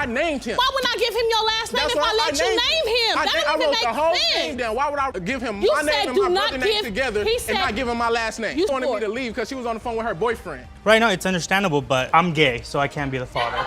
I named him. Why wouldn't I give him your last name That's if why I let you name him? I wrote the whole thing down. Why would I give him my name and my brother name together and not give him my last name? She wanted me to leave because she was on the phone with her boyfriend. Right now, it's understandable, but I'm gay, so I can't be the father.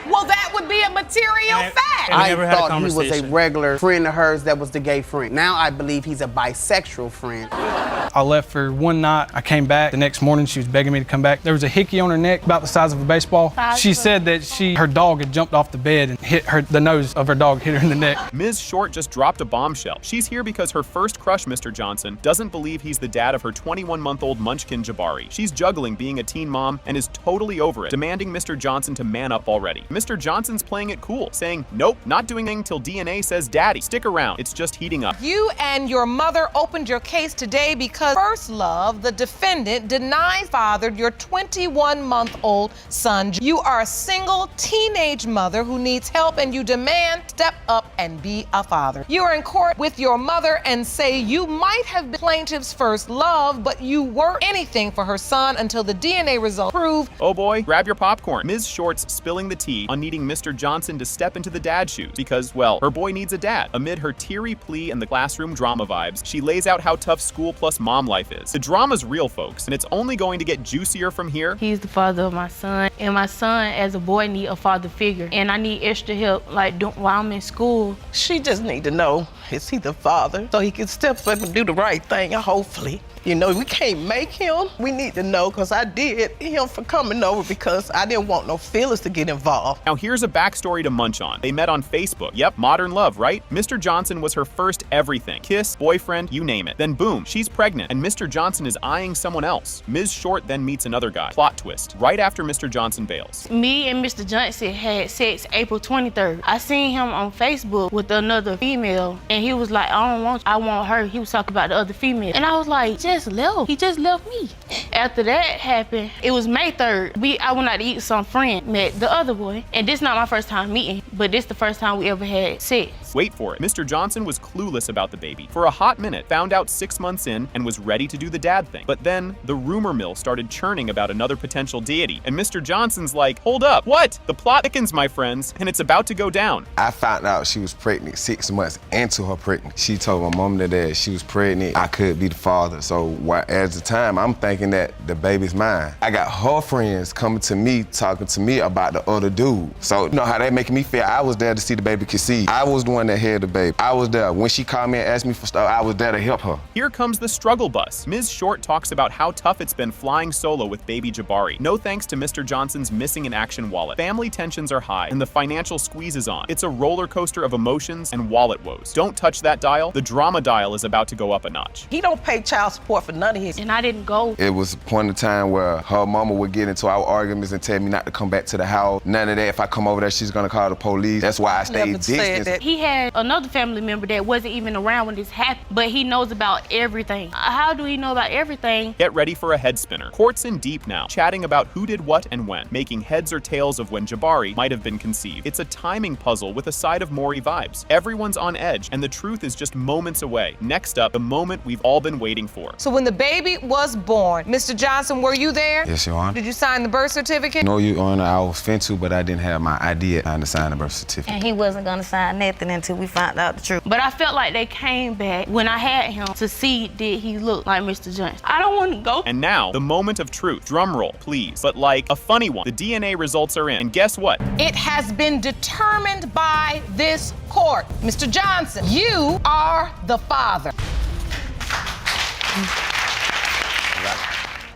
Well, that would be a material fact. I thought he was a regular friend of hers that was the gay friend. Now I believe he's a bisexual friend. I left for one night. I came back. The next morning, she was begging me to come back. There was a hickey on her neck about the size of a baseball. She said that her dog had jumped off the bed and hit her, the nose of her dog hit her in the neck. Ms. Short just dropped a bombshell. She's here because her first crush, Mr. Johnson, doesn't believe he's the dad of her 21-month-old munchkin Jabari. She's juggling being a teen mom and is totally over it, demanding Mr. Johnson to man up already. Mr. Johnson's playing it cool, saying, nope, not doing anything till DNA says daddy. Stick around, it's just heating up. You and your mother opened your case today because First Love, the defendant, denied fathered your 21-month-old son. You are a single teenage mother who needs help and you demand step up and be a father. You are in court with your mother and say you might have been plaintiff's first love, but you weren't anything for her son until the DNA results prove. Oh boy, grab your popcorn. Ms. Short's spilling the tea on needing Mr. Johnson to step into the dad shoes because, well, her boy needs a dad. Amid her teary plea and the classroom drama vibes, she lays out how tough school plus mom life is. The drama's real, folks, and it's only going to get juicier from here. He's the father of my son, and my son, as a boy, need a father figure, and I need extra help, like while I'm in school. She just need to know, is he the father? So he can step up and do the right thing, hopefully. You know, we can't make him. We need to know, because I did him for coming over because I didn't want no feelings to get involved. Now here's a backstory to Munch on. They met on Facebook. Yep, modern love, right? Mr. Johnson was her first everything. Kiss, boyfriend, you name it. Then boom, she's pregnant, and Mr. Johnson is eyeing someone else. Ms. Short then meets another guy. Plot twist, right after Mr. Johnson bails. Me and Mr. Johnson had sex April 23rd. I seen him on Facebook with another female, and he was like, I want her. He was talking about the other female. And I was like, he just left me. After that happened, it was May 3rd. I went out to eat with some friend, met the other boy. And this not my first time meeting, but this the first time we ever had sex. Wait for it. Mr. Johnson was clueless about the baby. For a hot minute, found out 6 months in, and was ready to do the dad thing. But then, the rumor mill started churning about another potential deity. And Mr. Johnson's like, hold up, what? The plot thickens, my friends, and it's about to go down. I found out she was pregnant 6 months into her pregnancy. She told my mom and dad she was pregnant. I could be the father. So at the time, I'm thinking that the baby's mine. I got her friends coming to me, talking to me about the other dude. So you know how they making me feel? I was there to see the baby conceive. I was the one that had the baby. I was there. When she called me and asked me for stuff, I was there to help her. Here comes the struggle bus. Ms. Short talks about how tough it's been flying solo with baby Jabari. No thanks to Mr. Johnson's missing in action wallet. Family tensions are high and the financial squeeze is on. It's a roller coaster of emotions and wallet woes. Don't touch that dial. The drama dial is about to go up a notch. He don't pay child support for none of his. And I didn't go. It was a point in time where her mama would get into our arguments and tell me not to come back to the house. None of that. If I come over there, she's gonna call the police. That's why I stayed distant. He had another family member that wasn't even around when this happened, but he knows about everything. How do he know about everything? Get ready for a head spinner. Court's in deep now, chatting about who did what and when, making heads or tails of when Jabari might have been conceived. It's a timing puzzle with a side of Maury vibes. Everyone's on edge, and the truth is just moments away. Next up, the moment we've all been waiting for. So when the baby was born, Mr. Johnson, were you there? Yes, Your Honor. Did you sign the birth certificate? No, Your Honor, I was finna, but I didn't have my ID at time to sign the birth certificate. And he wasn't gonna sign nothing until we found out the truth. But I felt like they came back when I had him to see did he look like Mr. Johnson. I don't want to go. And now, the moment of truth. Drum roll, please. But like a funny one. The DNA results are in, and guess what? It has been determined by this court. Mr. Johnson, you are the father.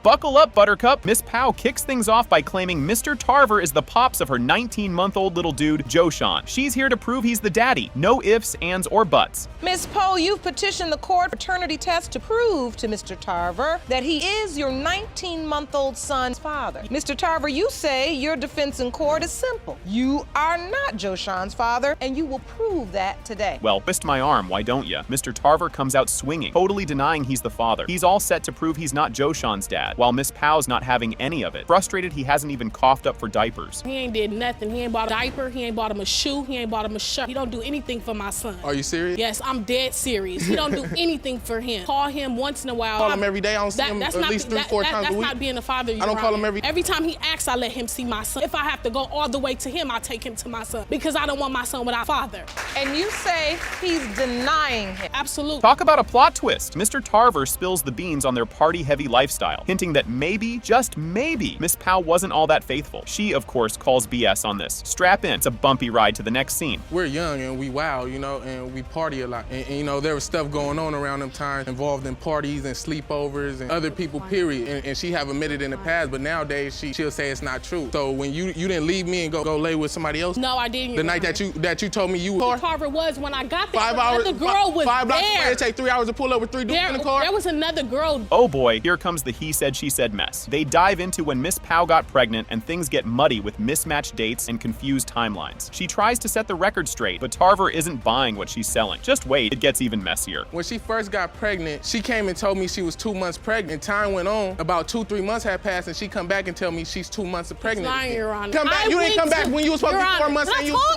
Buckle up, Buttercup. Miss Powell kicks things off by claiming Mr. Tarver is the pops of her 19-month-old little dude, Joshawn. She's here to prove he's the daddy. No ifs, ands, or buts. Ms. Poe, you've petitioned the court paternity test to prove to Mr. Tarver that he is your 19-month-old son's father. Mr. Tarver, you say your defense in court is simple. You are not Joshawn's father, and you will prove that today. Well, twist my arm, why don't ya? Mr. Tarver comes out swinging, totally denying he's the father. He's all set to prove he's not Joshawn's dad. dad, while Miss Pow's not having any of it. Frustrated, he hasn't even coughed up for diapers. He ain't did nothing. He ain't bought a diaper, he ain't bought him a shoe, he ain't bought him a shirt. He don't do anything for my son. Are you serious? Yes, I'm dead serious. He don't do anything for him. Call him once in a while. Call him every day. I don't see him at least 3-4 times a week. That's not being a father. I don't call him Every time he asks, I let him see my son. If I have to go all the way to him, I take him to my son because I don't want my son without father. And you say he's denying him. Absolutely. Talk about a plot twist. Mr. Tarver spills the beans on their party-heavy lifestyle, hinting that maybe, just maybe, Miss Pow wasn't all that faithful. She, of course, calls BS on this. Strap in. It's a bumpy ride to the next scene. We're young and we wild, you know, and we party a lot. And you know, there was stuff going on around them times involved in parties and sleepovers and other people, period. And she have admitted in the past, but nowadays she'll say it's not true. So when you didn't leave me and go lay with somebody else? No, I didn't. The night that you told me you were. Carver was when I got there. 5 hours. The girl was 5 blocks there. away. It take 3 hours to pull up with 3 dudes in the car. There was another girl. Oh boy, here comes the he said, she said mess. They dive into when Miss Pow got pregnant and things get muddy with mismatched dates and confused timelines. She tries to set the record straight, but Tarver isn't buying what she's selling. Just wait, it gets even messier. When she first got pregnant, she came and told me she was 2 months pregnant. And time went on, about 2-3 months had passed, and she come back and tell me she's 2 months pregnant. Lying, Your Honor. Come back. You didn't come back when you was supposed to be 4 months.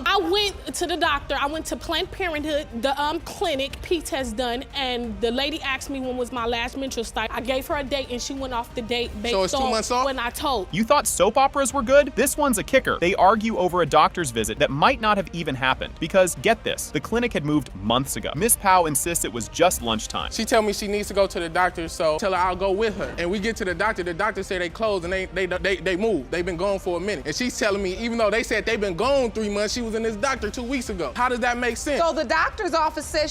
I went to the doctor. I went to Planned Parenthood, the clinic, P-test done, and the lady asked me when was my last menstrual cycle. I gave her a date, and she went off the date based on when I told. You thought soap operas were good? This one's a kicker. They argue over a doctor's visit that might not have even happened. Because, get this, the clinic had moved months ago. Miss Pow insists it was just lunchtime. She tell me she needs to go to the doctor, so tell her I'll go with her. And we get to the doctor say they closed and they moved. They've been gone for a minute. And she's telling me, even though they said they've been gone 3 months, she was in this doctor 2 weeks ago. How does that make sense? So the doctor's office says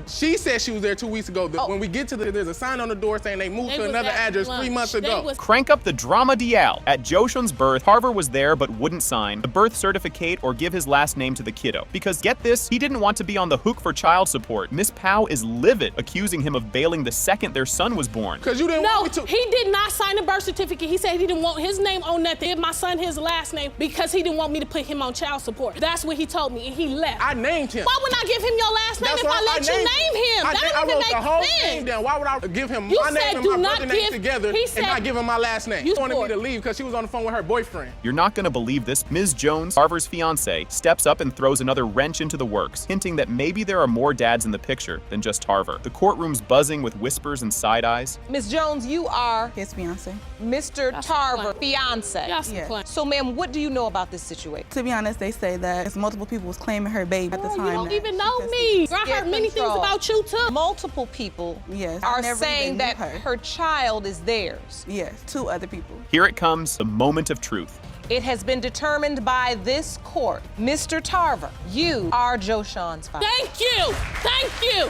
she said she was there 2 weeks ago. When we get to there's a sign on the door saying they moved to another address 3 months ago. Crank up the drama dial. At Joshun's birth, Tarver was there but wouldn't sign the birth certificate or give his last name to the kiddo. Because get this, he didn't want to be on the hook for child support. Miss Pow is livid, accusing him of bailing the second their son was born. Because you didn't want me to. He did not sign the birth certificate. He said he didn't want his name on nothing. Give my son his last name because he didn't want me to put him on child support. That's what he told me, and he left. I named him. Why wouldn't I give him your last name if I let you name him? I wrote the whole thing down. Why would I give him my name and my brother's name together and not give him my last name? She wanted me to leave because she was on the phone with her boyfriend. You're not gonna believe this. Ms. Jones, Tarver's fiance, steps up and throws another wrench into the works, hinting that maybe there are more dads in the picture than just Tarver. The courtroom's buzzing with whispers and side eyes. Ms. Jones, you are his fiance. Mr. Tarver, fiance. Yes. So, ma'am, what do you know about this situation? To be honest, they say that multiple people was claiming her baby at the time. You don't even know me. I heard many things about you too. Multiple people are saying that her child is theirs. Yes, 2 other people. Here it comes, the moment of truth. It has been determined by this court, Mr. Tarver, you are Joshun's father. Thank you. Thank you.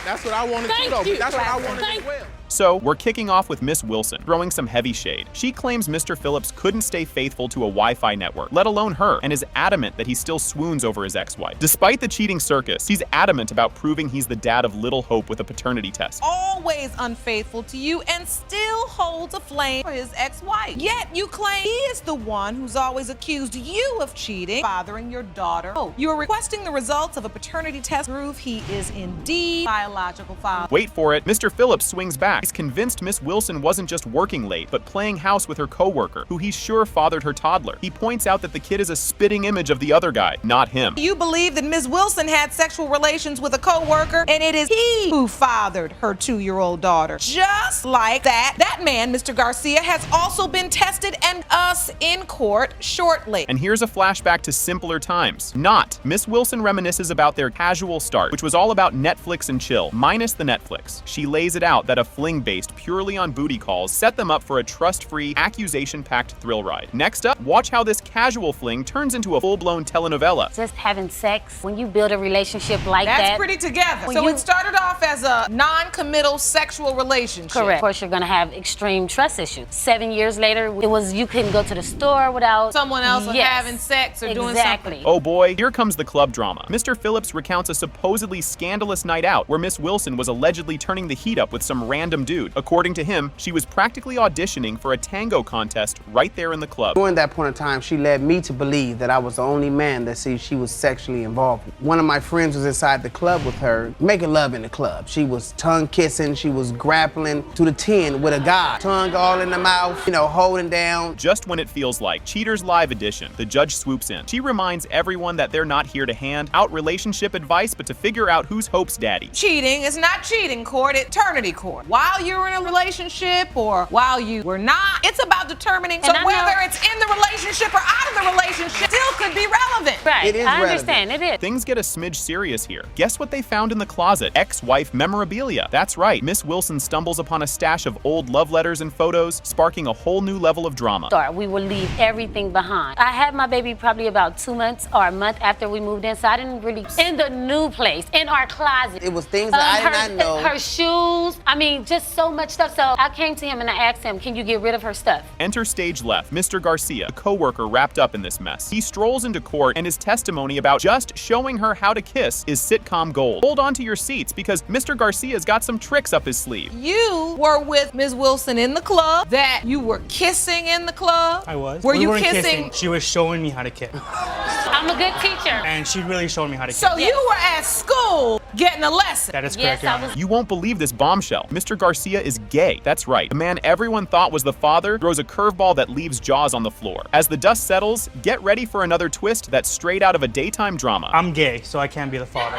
That's what I wanted to know. That's what I wanted as well. So, we're kicking off with Miss Wilson, throwing some heavy shade. She claims Mr. Phillips couldn't stay faithful to a Wi-Fi network, let alone her, and is adamant that he still swoons over his ex-wife. Despite the cheating circus, he's adamant about proving he's the dad of little hope with a paternity test. Always unfaithful to you and still holds a flame for his ex-wife. Yet you claim he is the one who's always accused you of cheating, fathering your daughter. Oh, you are requesting the results of a paternity test to prove he is indeed biological father. Wait for it, Mr. Phillips swings back. He's convinced Miss Wilson wasn't just working late, but playing house with her coworker, who he's sure fathered her toddler. He points out that the kid is a spitting image of the other guy, not him. You believe that Miss Wilson had sexual relations with a coworker, and it is he who fathered her 2-year-old daughter. Just like that man, Mr. Garcia, has also been tested and us in court shortly. And here's a flashback to simpler times. Not. Miss Wilson reminisces about their casual start, which was all about Netflix and chill, minus the Netflix. She lays it out that a fling based purely on booty calls set them up for a trust-free, accusation-packed thrill ride. Next up, watch how this casual fling turns into a full-blown telenovela. Just having sex, when you build a relationship like that. That's pretty together. So it started off as a non-committal sexual relationship. Correct. Of course, you're gonna have extreme trust issues. 7 years later, it was you couldn't go to the store without someone else having sex or doing something. Oh boy, here comes the club drama. Mr. Phillips recounts a supposedly scandalous night out where Miss Wilson was allegedly turning the heat up with some random random dude. According to him, she was practically auditioning for a tango contest right there in the club. During that point in time, she led me to believe that I was the only man that she was sexually involved with. One of my friends was inside the club with her, making love in the club. She was tongue kissing, she was grappling to the 10 with a guy. Tongue all in the mouth, holding down. Just when it feels like Cheaters Live edition, the judge swoops in. She reminds everyone that they're not here to hand out relationship advice, but to figure out who's Hope's daddy. Cheating is not cheating court, it's paternity court. While you're in a relationship or while you were not, it's about determining whether it's in the relationship or out of the relationship still could be relevant. Right, It is I relevant. understand, it is. Things get a smidge serious here. Guess what they found in the closet? Ex-wife memorabilia. That's right, Miss Wilson stumbles upon a stash of old love letters and photos, sparking a whole new level of drama. We will leave everything behind. I had my baby probably about 2 months or a month after we moved in, so I didn't really, in the new place, in our closet. It was things that I did not know. Her shoes, I mean, just so much stuff. So I came to him and I asked him, can you get rid of her stuff? Enter stage left, Mr. Garcia, a co-worker wrapped up in this mess. He strolls into court and his testimony about just showing her how to kiss is sitcom gold. Hold on to your seats because Mr. Garcia's got some tricks up his sleeve. You were with Ms. Wilson in the club, that you were kissing in the club. I was. Were we you weren't kissing? She was showing me how to kiss. I'm a good teacher. And she really showed me how to kiss. So you were at school getting a lesson. That is correct, Your Honor. You won't believe this bombshell. Mr. Garcia is gay. That's right. The man everyone thought was the father throws a curveball that leaves Jaws on the floor. As the dust settles, get ready for another twist that's straight out of a daytime drama. I'm gay, so I can't be the father.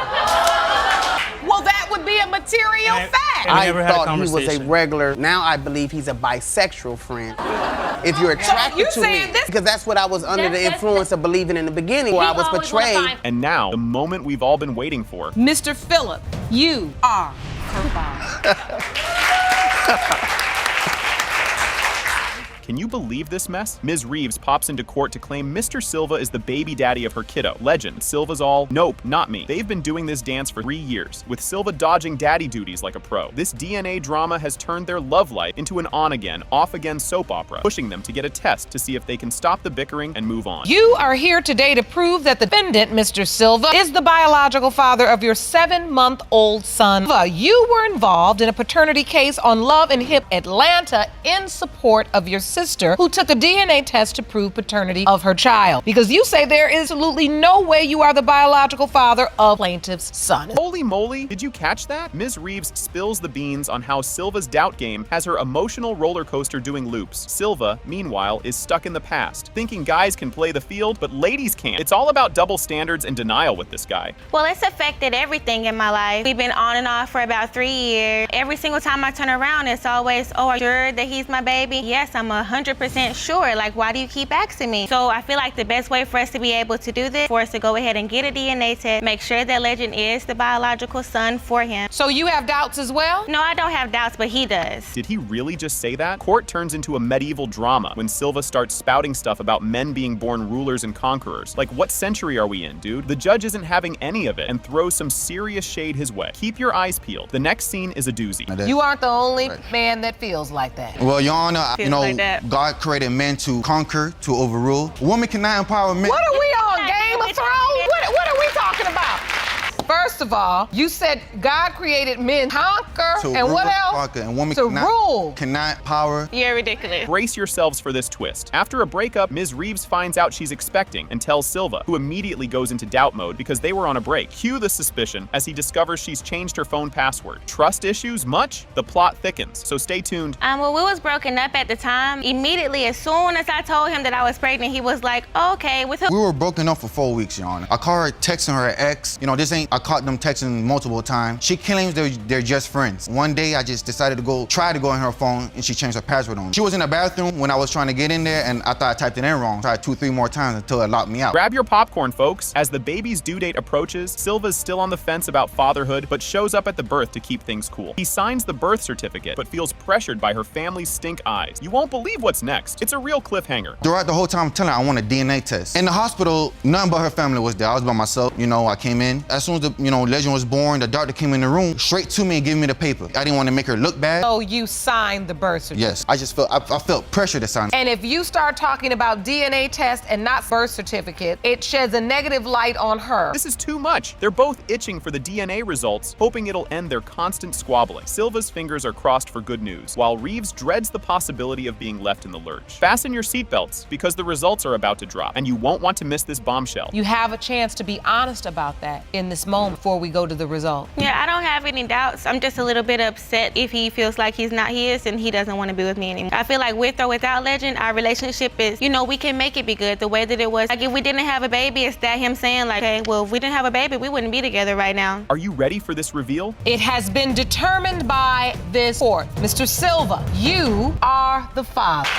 Well, that would be a material fact. I thought he was a regular. Now I believe he's a bisexual friend. If you're attracted to me, because that's what I was under the influence of believing in the beginning, where I was betrayed. And now, the moment we've all been waiting for. Mr. Phillip, you are her father. Can you believe this mess? Ms. Reeves pops into court to claim Mr. Silva is the baby daddy of her kiddo. Legend, Silva's all, nope, not me. They've been doing this dance for 3 years, with Silva dodging daddy duties like a pro. This DNA drama has turned their love life into an on-again, off-again soap opera, pushing them to get a test to see if they can stop the bickering and move on. You are here today to prove that the defendant, Mr. Silva, is the biological father of your 7-month-old son. You were involved in a paternity case on Love and Hip Atlanta in support of your sister, who took a DNA test to prove paternity of her child, because you say there is absolutely no way you are the biological father of plaintiff's son. Holy moly, did you catch that? Ms. Reeves spills the beans on how Silva's doubt game has her emotional roller coaster doing loops. Silva, meanwhile, is stuck in the past, thinking guys can play the field, but ladies can't. It's all about double standards and denial with this guy. Well, it's affected everything in my life. We've been on and off for about 3 years. Every single time I turn around, it's always, oh, are you sure that he's my baby? Yes, I'm 100% sure. Like, why do you keep asking me? So I feel like the best way for us to be able to do this, for us to go ahead and get a DNA test, make sure that Legend is the biological son for him. So you have doubts as well? No, I don't have doubts, but he does. Did he really just say that? Court turns into a medieval drama when Silva starts spouting stuff about men being born rulers and conquerors. Like, what century are we in, dude? The judge isn't having any of it and throws some serious shade his way. Keep your eyes peeled. The next scene is a doozy. You aren't the only man that feels like that. Well, Your Honor, Feels like that. God created men to conquer, to overrule. Women cannot empower men. What are we on, Game of Thrones? What are we talking about? First of all, you said God created men to conquer, To and rule, what else? conquer, and women To rule. cannot power. You're ridiculous. Brace yourselves for this twist. After a breakup, Ms. Reeves finds out she's expecting and tells Silva, who immediately goes into doubt mode because they were on a break. Cue the suspicion as he discovers she's changed her phone password. Trust issues much? The plot thickens, so stay tuned. Well, we was broken up at the time. Immediately, as soon as I told him that I was pregnant, he was like, okay, with who? We were broken up for 4 weeks, Your Honor. I caught her texting her ex. I caught them texting multiple times. She claims they're just friends. One day, I just decided to try to go in her phone, and she changed her password on me. She was in the bathroom when I was trying to get in there, and I thought I typed it in wrong. Tried 2-3 more times until it locked me out. Grab your popcorn, folks. As the baby's due date approaches, Silva's still on the fence about fatherhood, but shows up at the birth to keep things cool. He signs the birth certificate, but feels pressured by her family's stink eyes. You won't believe what's next. It's a real cliffhanger. Throughout the whole time, I'm telling her I want a DNA test. In the hospital, none but her family was there. I was by myself. I came in. As soon as Legend was born, the doctor came in the room, straight to me and gave me the paper. I didn't want to make her look bad. So you signed the birth certificate? Yes, I felt pressure to sign. And if you start talking about DNA test and not birth certificate, it sheds a negative light on her. This is too much. They're both itching for the DNA results, hoping it'll end their constant squabbling. Silva's fingers are crossed for good news, while Reeves dreads the possibility of being left in the lurch. Fasten your seatbelts, because the results are about to drop, and you won't want to miss this bombshell. You have a chance to be honest about that in this moment before we go to the result. Yeah, I don't have any doubts. I'm just a little bit upset if he feels like he's not his and he doesn't want to be with me anymore. I feel like with or without Legend, our relationship is, we can make it be good the way that it was. Like if we didn't have a baby, it's that him saying like, okay, well, if we didn't have a baby, we wouldn't be together right now. Are you ready for this reveal? It has been determined by this court. Mr. Silva, you are the father.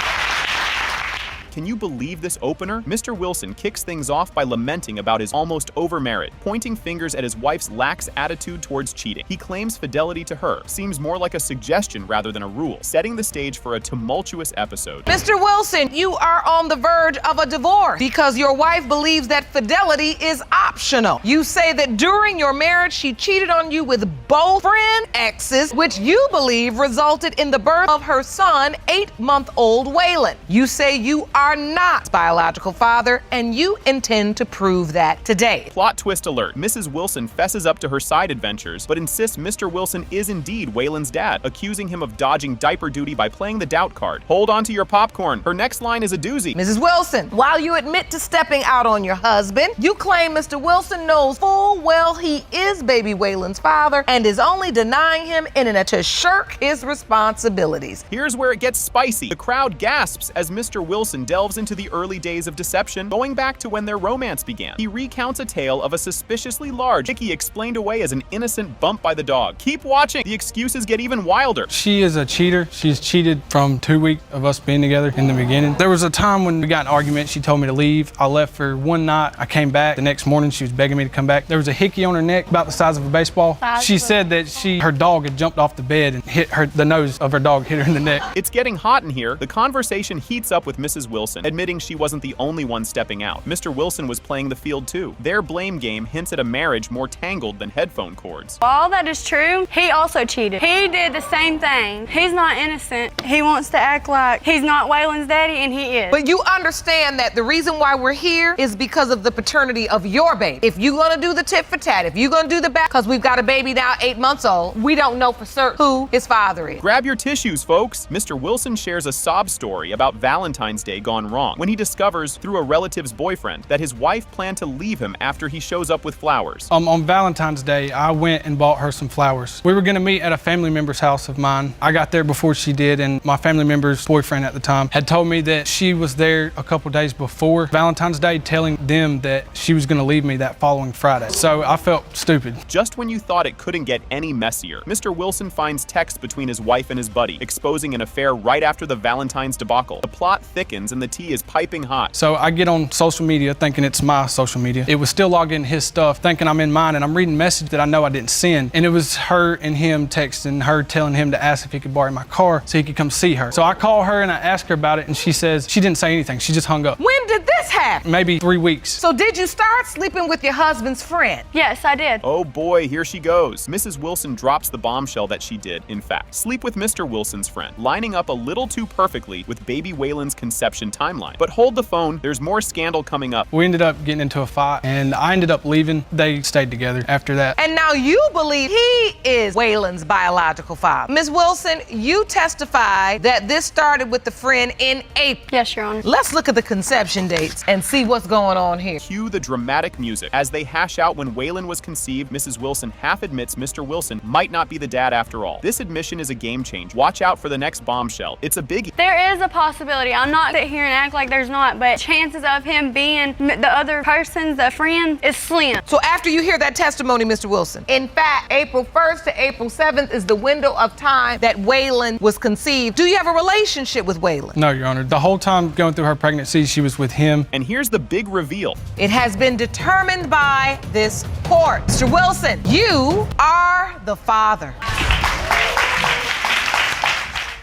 Can you believe this opener? Mr. Wilson kicks things off by lamenting about his almost over marriage, pointing fingers at his wife's lax attitude towards cheating. He claims fidelity to her seems more like a suggestion rather than a rule, setting the stage for a tumultuous episode. Mr. Wilson, you are on the verge of a divorce because your wife believes that fidelity is optional. You say that during your marriage, she cheated on you with both friend exes, which you believe resulted in the birth of her son, 8-month-old Waylon. You say you are not his biological father, and you intend to prove that today. Plot twist alert. Mrs. Wilson fesses up to her side adventures, but insists Mr. Wilson is indeed Waylon's dad, accusing him of dodging diaper duty by playing the doubt card. Hold on to your popcorn. Her next line is a doozy. Mrs. Wilson, while you admit to stepping out on your husband, you claim Mr. Wilson knows full well he is baby Waylon's father and is only denying him in an attempt to shirk his responsibilities. Here's where it gets spicy. The crowd gasps as Mr. Wilson delves into the early days of deception, going back to when their romance began. He recounts a tale of a suspiciously large Vicky explained away as an innocent bump by the dog. Keep watching. The excuses get even wilder. She is a cheater. She's cheated from 2 weeks of us being together in the beginning. There was a time when we got in an argument. She told me to leave. I left for one night. I came back. The next morning, she was begging me to come back. There was a hickey on her neck about the size of a baseball. She said that her dog had jumped off the bed and hit her, the nose of her dog hit her in the neck. It's getting hot in here. The conversation heats up with Mrs. Wilson, admitting she wasn't the only one stepping out. Mr. Wilson was playing the field too. Their blame game hints at a marriage more tangled than headphone cords. While that is true, he also cheated. He did the same thing. He's not innocent. He wants to act like he's not Waylon's daddy, and he is. But you understand that the reason why we're here is because of the paternity of your baby. If you're gonna do the tit for tat, if you're gonna do the back, because we've got a baby now 8 months old, we don't know for certain who his father is. Grab your tissues, folks. Mr. Wilson shares a sob story about Valentine's Day gone wrong when he discovers through a relative's boyfriend that his wife planned to leave him after he shows up with flowers. On Valentine's Day, I went and bought her some flowers. We were gonna meet at a family member's house of mine. I got there before she did, and my family member's boyfriend at the time had told me that she was there a couple days before Valentine's Day, telling them that she was gonna leave me that following Friday. So I felt stupid. Just when you thought it couldn't get any messier, Mr. Wilson finds texts between his wife and his buddy, exposing an affair right after the Valentine's debacle. The plot thickens and the tea is piping hot. So I get on social media thinking it's my social media. It was still logged in his stuff, thinking I'm in mine, and I'm reading messages that I know I didn't send. And it was her and him texting her, telling him to ask if he could borrow my car so he could come see her. So I call her and I ask her about it, and she says she didn't say anything. She just hung up. When did this happen? Maybe 3 weeks. So did you start sleeping with your husband's friend? Yes, I did. Oh boy, here she goes. Mrs. Wilson drops the bombshell that she did, in fact, sleep with Mr. Wilson's friend, lining up a little too perfectly with baby Waylon's conception timeline. But hold the phone, there's more scandal coming up. We ended up getting into a fight, and I ended up leaving. They stayed together after that. And now you believe he is Waylon's biological father. Ms. Wilson, you testify that this started with the friend in April. Yes, Your Honor. Let's look at the conception dates and see what's going on here. Cue the dramatic music. As they hash out when Waylon was conceived, Mrs. Wilson half admits Mr. Wilson might not be the dad after all. This admission is a game change. Watch out for the next bombshell. It's a biggie. There is a possibility. I'm not sit here and act like there's not, but chances of him being the other person's the friend is slim. So after you hear that testimony, Mr. Wilson, in fact, April 1st to April 7th is the window of time that Waylon was conceived. Do you have a relationship with Waylon? No, Your Honor. The whole time going through her pregnancy, she was with him. And here's the big reveal. It has been determined by this court. Mr. Wilson, you are the father.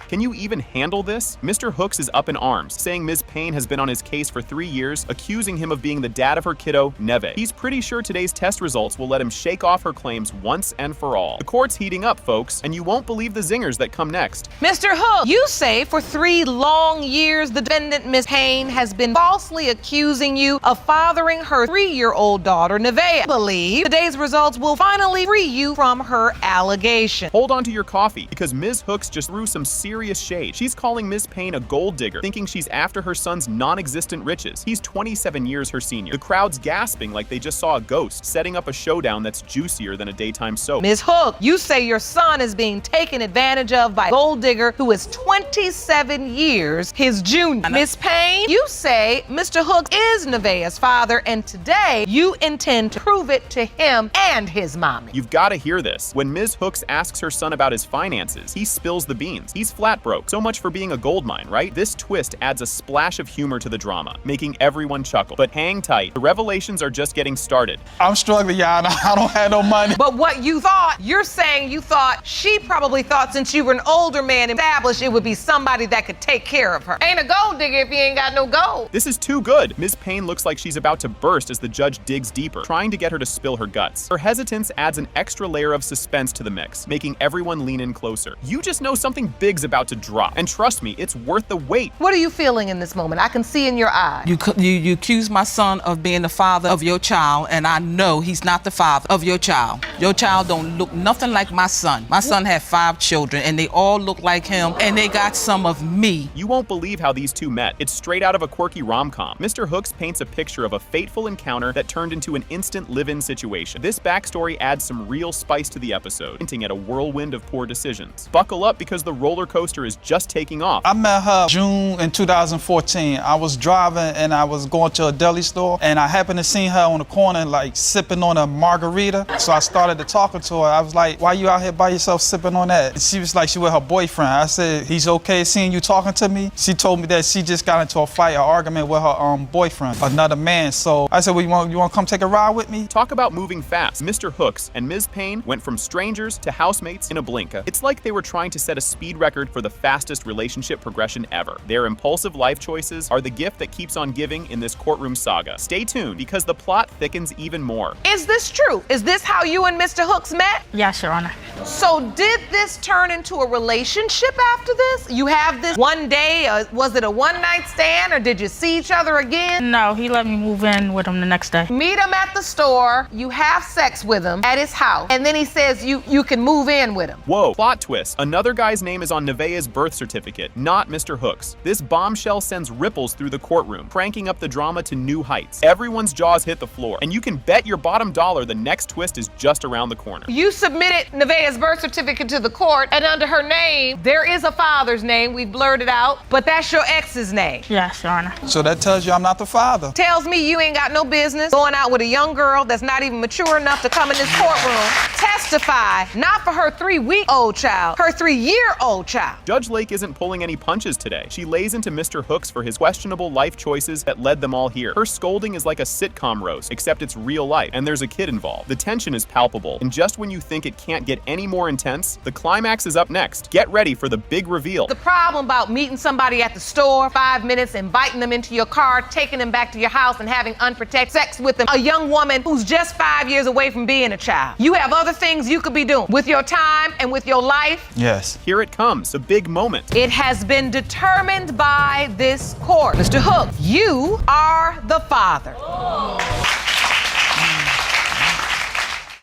Can you even handle this? Mr. Hooks is up in arms, saying Ms. Payne has been on his case for 3 years, accusing him of being the dad of her kiddo, Neve. He's pretty sure today's test results will let him shake off her claims once and for all. The court's heating up, folks, and you won't believe the zingers that come next. Mr. Hook, you say for 3 long years the defendant, Ms. Payne, has been falsely accusing you of fathering her 3-year-old daughter, Neve. I believe today's results will finally free you from her allegation. Hold on to your coffee, because Ms. Hooks just threw some serious shade. She's calling Ms. Payne a gold digger, thinking she's after her son's non-existent riches. He's 27 years her senior. The crowd's gasping like they just saw a ghost, setting up a showdown that's juicier than a daytime soap. Ms. Hook, you say your son is being taken advantage of by a gold digger who is 27 years his junior. Ms. Payne, you say Mr. Hook is Nevaeh's father, and today you intend to prove it to him and his mommy. You've got to hear this. When Ms. Hooks asks her son about his finances, he spills the beans. He's flat broke. So much for being a gold mine, right? This twist adds a splash of humor to the drama, making everyone chuckle. But hang tight, the revelations are just getting started. I'm struggling, y'all. I don't have no money. But what you thought, you're saying you thought, she probably thought since you were an older man established, it would be somebody that could take care of her. Ain't a gold digger if you ain't got no gold. This is too good. Ms. Payne looks like she's about to burst as the judge digs deeper, trying to get her to spill her guts. Her hesitance adds an extra layer of suspense to the mix, making everyone lean in closer. You just know something big's about to drop, and trust me, it's worth the wait. What are you feeling in this moment? I can see in your eyes. You accuse my son of being the father of your child, and I know he's not the father of your child. Your child don't look nothing like my son. My son had 5 children, and they all look like him, and they got some of me. You won't believe how these two met. It's straight out of a quirky rom-com. Mr. Hooks paints a picture of a fateful encounter that turned into an instant live-in situation. This backstory adds some real spice to the episode, hinting at a whirlwind of poor decisions. Buckle up because the roller coaster is just taking off. I met her June in 2014. I was driving and I was going to a deli store, and I happened to see her on the corner like sipping on a margarita. So I started to talking to her. I was like, why you out here by yourself sipping on that? And she was like, she with her boyfriend. I said, he's okay seeing you talking to me? She told me that she just got into a fight, an argument with her boyfriend, another man. So I said, well, you want to come take a ride with me? Talk about moving fast. Mr. Hooks and Ms. Payne went from strangers to housemates in a blink. It's like they were trying to set a speed record for the fastest relationship progression ever. Their impulsive life choices are the gift that keeps on giving in this courtroom saga. Stay tuned because the plot thickens even more. Is this true? Is this how you and Mr. Hooks met? Yes, Your Honor. So did this turn into a relationship after this? You have this one day, was it a one-night stand, or did you see each other again? No, he let me move in with him the next day. Meet him at the store, you have sex with him at his house, and then he says you can move in with him. Whoa, plot twist. Another guy's name is on Nevaeh's birth certificate, not Mr. Hooks. This bombshell sends ripples through the courtroom, cranking up the drama to new heights. Everyone's jaws hit the floor, and you can bet your bottom dollar the next twist is just around the corner. You submitted Nevaeh's birth certificate to the court, and under her name, there is a father's name. We blurred it out, but that's your ex's name. Yes, Your Honor. So that tells you I'm not the father. Tells me you ain't got no business going out with a young girl that's not even mature enough to come in this courtroom, testify, not for her 3-week-old child, her 3-year-old child. Judge Lake isn't pulling any punches today. She lays into Mr. Hooks for his questionable life choices that led them all here. Her scolding is like a sitcom roast, except it's real life, and there's a kid involved. The tension is palpable, and just when you think it can't get any more intense, the climax is up next. Get ready for the big reveal. The problem about meeting somebody at the store, 5 minutes, inviting them into your car, taking them back to your house, and having unprotected sex with them, a young woman who's just 5 years away from being a child. You have other things you could be doing with your time and with your life. Yes. Here it comes, the big moment. It has been determined by this court. Mr. Hook, you are the father.